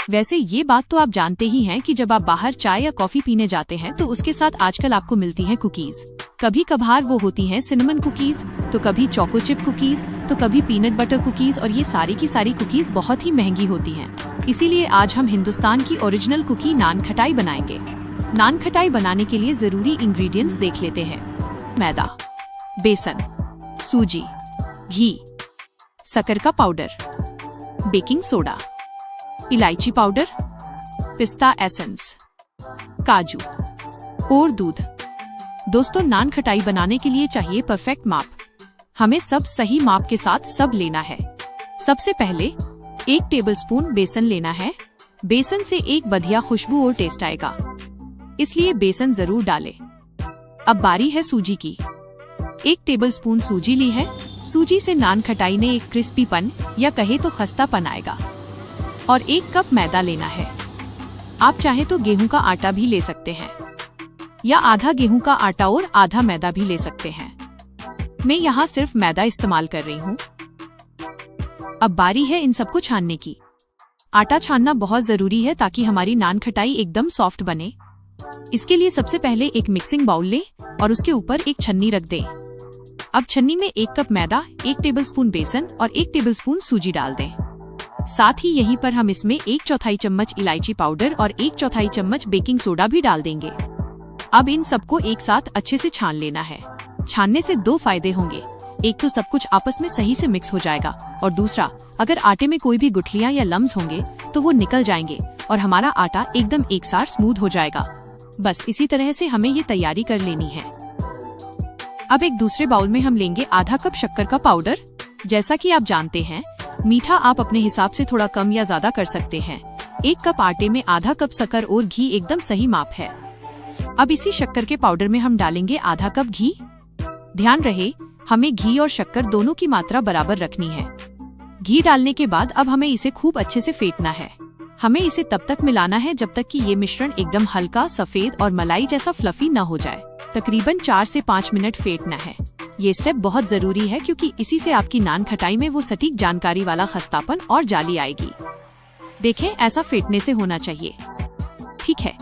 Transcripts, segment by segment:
वैसे ये बात तो आप जानते ही हैं कि जब आप बाहर चाय या कॉफी पीने जाते हैं तो उसके साथ आजकल आपको मिलती हैं कुकीज। कभी कभार वो होती हैं सिनेमन कुकीज, तो कभी चोको चिप कुकीज, तो कभी पीनट बटर कुकीज, और ये सारी की सारी कुकीज बहुत ही महंगी होती हैं। इसीलिए आज हम हिंदुस्तान की ओरिजिनल कुकी नान खटाई बनाएंगे। नान खटाई बनाने के लिए जरूरी इंग्रेडिएंट्स देख लेते हैं। मैदा, बेसन, सूजी, घी, शक्कर का पाउडर, बेकिंग सोडा, इलायची पाउडर, पिस्ता एसेंस, काजू और दूध। दोस्तों, नान खटाई बनाने के लिए चाहिए परफेक्ट माप। हमें सब सही माप के साथ सब लेना है। सबसे पहले 1 टेबलस्पून बेसन लेना है। बेसन से एक बढ़िया खुशबू और टेस्ट आएगा, इसलिए बेसन जरूर डालें। अब बारी है सूजी की। 1 टेबलस्पून सूजी ली है। सूजी से नान खटाई में एक क्रिस्पीपन या कहे तो खस्तापन आएगा। और 1 कप मैदा लेना है। आप चाहे तो गेहूं का आटा भी ले सकते हैं, या आधा गेहूं का आटा और आधा मैदा भी ले सकते हैं। मैं यहाँ सिर्फ मैदा इस्तेमाल कर रही हूँ। अब बारी है इन सबको छानने की। आटा छानना बहुत जरूरी है ताकि हमारी नान खटाई एकदम सॉफ्ट बने। इसके लिए सबसे पहले एक मिक्सिंग बाउल लें और उसके ऊपर एक छन्नी रख दें। अब छन्नी में 1 कप मैदा, 1 टेबलस्पून बेसन और 1 टेबलस्पून सूजी डाल दें। साथ ही यहीं पर हम इसमें 1/4 चम्मच इलायची पाउडर और 1/4 चम्मच बेकिंग सोडा भी डाल देंगे। अब इन सबको एक साथ अच्छे से छान लेना है। छानने से 2 फायदे होंगे। एक तो सब कुछ आपस में सही से मिक्स हो जाएगा, और दूसरा, अगर आटे में कोई भी गुठलियां या लम्स होंगे तो वो निकल जाएंगे और हमारा आटा एकदम एक साथ स्मूथ हो जाएगा। बस इसी तरह से हमें ये तैयारी कर लेनी है। अब एक दूसरे बाउल में हम लेंगे आधा कप शक्कर का पाउडर। जैसा कि आप जानते हैं, मीठा आप अपने हिसाब से थोड़ा कम या ज्यादा कर सकते हैं। 1 कप आटे में आधा कप शक्कर और घी एकदम सही माप है। अब इसी शक्कर के पाउडर में हम डालेंगे आधा कप घी। ध्यान रहे, हमें घी और शक्कर दोनों की मात्रा बराबर रखनी है। घी डालने के बाद अब हमें इसे खूब अच्छे से फेंटना है। हमें इसे तब तक मिलाना है जब तक कि ये मिश्रण एकदम हल्का, सफेद और मलाई जैसा फ्लफी न हो जाए। तकरीबन 4 से 5 मिनट फेंटना है। ये स्टेप बहुत जरूरी है क्योंकि इसी से आपकी नान खटाई में वो सटीक जानकारी वाला खस्तापन और जाली आएगी। देखें, ऐसा फेंटने से होना चाहिए। ठीक है।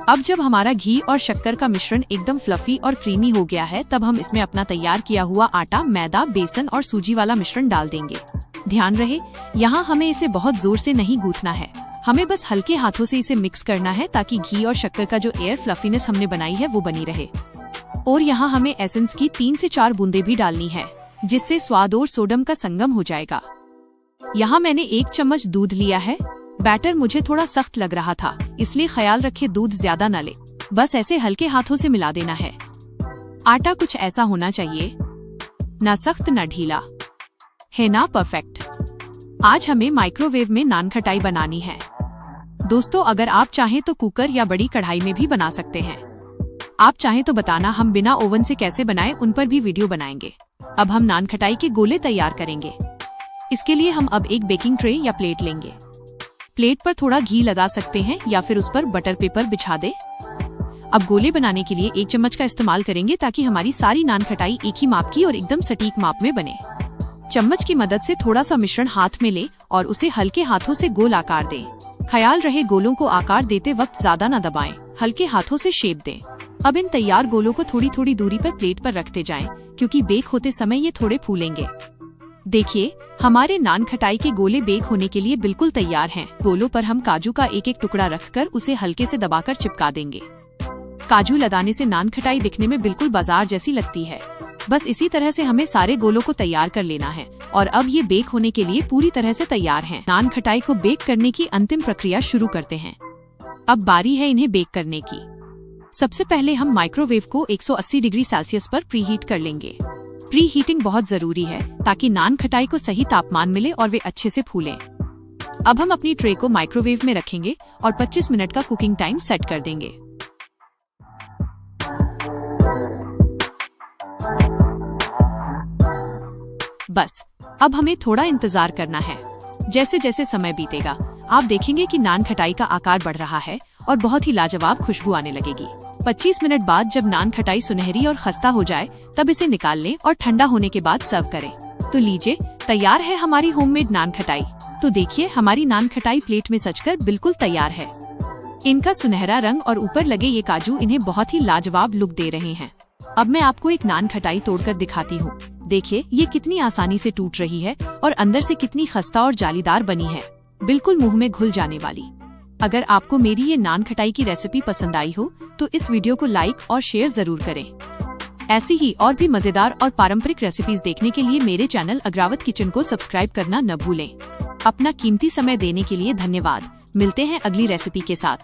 अब जब हमारा घी और शक्कर का मिश्रण एकदम फ्लफी और क्रीमी हो गया है, तब हम इसमें अपना तैयार किया हुआ आटा, मैदा, बेसन और सूजी वाला मिश्रण डाल देंगे। ध्यान रहे, यहाँ हमें इसे बहुत जोर से नहीं गूंथना है। हमें बस हल्के हाथों से इसे मिक्स करना है ताकि घी और शक्कर का जो एयर फ्लफीनेस हमने बनाई है वो बनी रहे। और यहाँ हमें एसेंस की 3 से 4 बूंदे भी डालनी है, जिससे स्वाद और सोडम का संगम हो जाएगा। यहाँ मैंने 1 चम्मच दूध लिया है। बैटर मुझे थोड़ा सख्त लग रहा था, इसलिए ख्याल रखे दूध ज्यादा न ले। बस ऐसे हल्के हाथों से मिला देना है। आटा कुछ ऐसा होना चाहिए, ना सख्त ना ढीला, है ना परफेक्ट। आज हमें माइक्रोवेव में नान खटाई बनानी है। दोस्तों, अगर आप चाहें तो कुकर या बड़ी कढ़ाई में भी बना सकते हैं। आप चाहें तो बताना, हम बिना ओवन से कैसे बनाएं उन पर भी वीडियो बनाएंगे। अब हम नान खटाई के गोले तैयार करेंगे। इसके लिए हम अब एक बेकिंग ट्रे या प्लेट लेंगे। प्लेट पर थोड़ा घी लगा सकते हैं या फिर उस पर बटर पेपर बिछा दे। अब गोले बनाने के लिए 1 चम्मच का इस्तेमाल करेंगे ताकि हमारी सारी नान खटाई एक ही माप की और एकदम सटीक माप में बने। चम्मच की मदद से थोड़ा सा मिश्रण हाथ में ले और उसे हल्के हाथों से गोल आकार दें। ख्याल रहे, गोलों को आकार देते वक्त ज्यादा न दबाएं, हल्के हाथों से शेप दें। अब इन तैयार गोलों को थोड़ी थोड़ी दूरी पर प्लेट पर रखते जाएं, क्योंकि बेक होते समय ये थोड़े फूलेंगे। देखिए, हमारे नान खटाई के गोले बेक होने के लिए बिल्कुल तैयार हैं। गोलों पर हम काजू का एक एक टुकड़ा रखकर उसे हल्के से दबाकर चिपका देंगे। काजू लगाने से नान खटाई दिखने में बिल्कुल बाजार जैसी लगती है। बस इसी तरह से हमें सारे गोलों को तैयार कर लेना है और अब ये बेक होने के लिए पूरी तरह से तैयार हैं। नान खटाई को बेक करने की अंतिम प्रक्रिया शुरू करते हैं। अब बारी है इन्हें बेक करने की। सबसे पहले हम माइक्रोवेव को 180 डिग्री सेल्सियस पर प्रीहीट कर लेंगे। प्री हीटिंग बहुत जरूरी है ताकि नान खटाई को सही तापमान मिले और वे अच्छे से फूलें। अब हम अपनी ट्रे को माइक्रोवेव में रखेंगे और 25 मिनट का कुकिंग टाइम सेट कर देंगे। बस अब हमें थोड़ा इंतजार करना है। जैसे जैसे समय बीतेगा आप देखेंगे कि नान खटाई का आकार बढ़ रहा है और बहुत ही लाजवाब खुशबू आने लगेगी। 25 मिनट बाद जब नान खटाई सुनहरी और खस्ता हो जाए तब इसे निकाल लें और ठंडा होने के बाद सर्व करें। तो लीजिए, तैयार है हमारी होममेड नान खटाई। तो देखिए हमारी नान खटाई प्लेट में सजकर बिल्कुल तैयार है। इनका सुनहरा रंग और ऊपर लगे ये काजू इन्हें बहुत ही लाजवाब लुक दे रहे हैं। अब मैं आपको एक नान खटाई तोड़कर दिखाती हूँ। देखिए ये कितनी आसानी से टूट रही है और अंदर से कितनी खस्ता और जालीदार बनी है, बिल्कुल मुंह में घुल जाने वाली। अगर आपको मेरी ये नान खटाई की रेसिपी पसंद आई हो तो इस वीडियो को लाइक और शेयर जरूर करें। ऐसी ही और भी मजेदार और पारंपरिक रेसिपीज देखने के लिए मेरे चैनल अग्रावत किचन को सब्सक्राइब करना न भूलें। अपना कीमती समय देने के लिए धन्यवाद। मिलते हैं अगली रेसिपी के साथ।